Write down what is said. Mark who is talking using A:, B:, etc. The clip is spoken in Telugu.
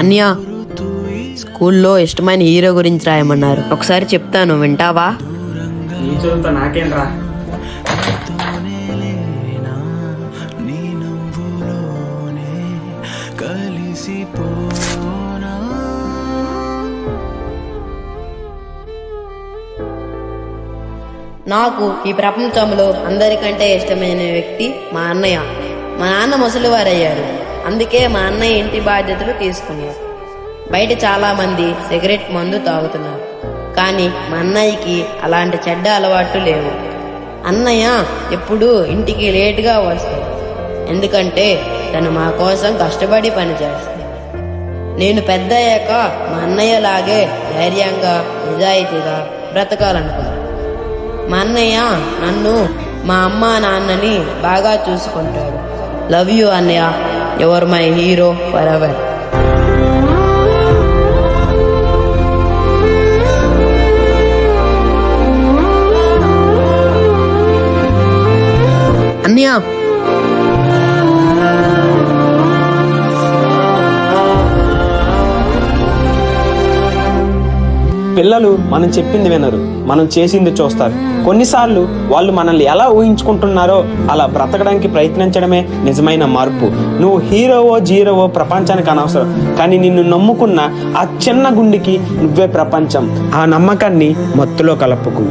A: అన్య, స్కూల్లో ఇష్టమైన హీరో గురించి రాయమన్నారు. ఒకసారి చెప్తాను, వింటావా?
B: నీ చదువుతా నాకేం రా.
A: నాకు ఈ ప్రపంచంలో అందరికంటే ఇష్టమైన వ్యక్తి మా అన్నయ్య. మా నాన్న ముసలివారయ్యారు, అందుకే మా అన్నయ్య ఇంటి బాధ్యతలు తీసుకున్నారు. బయట చాలా మంది సిగరెట్ మందు తాగుతున్నారు, కానీ మా అన్నయ్యకి అలాంటి చెడ్డ అలవాట్లు లేవు. అన్నయ్య ఎప్పుడూ ఇంటికి లేటుగా వస్తాడు, ఎందుకంటే తను మా కోసం కష్టపడి పని చేస్తాడు. నేను పెద్ద అయ్యాక మా అన్నయ్యలాగే ధైర్యంగా నిజాయితీగా బ్రతకాలనుకున్నాను. మా అన్నయ్య నన్ను మా అమ్మ నాన్నని బాగా చూసుకుంటాడు. లవ్ యూ అన్నయ్య, your my hero for ever. అన్నయ్య,
B: పిల్లలు మనం చెప్పింది వినరు, మనం చేసింది చూస్తారు. కొన్నిసార్లు వాళ్ళు మనల్ని ఎలా ఊహించుకుంటున్నారో అలా బ్రతకడానికి ప్రయత్నించడమే నిజమైన మార్పు. నువ్వు హీరోవో జీరోవో ప్రపంచానికి అనవసరం, కానీ నిన్ను నమ్ముకున్న ఆ చిన్న గుండెకి నువ్వే ప్రపంచం. ఆ నమ్మకాన్ని మత్తులో కలపకు.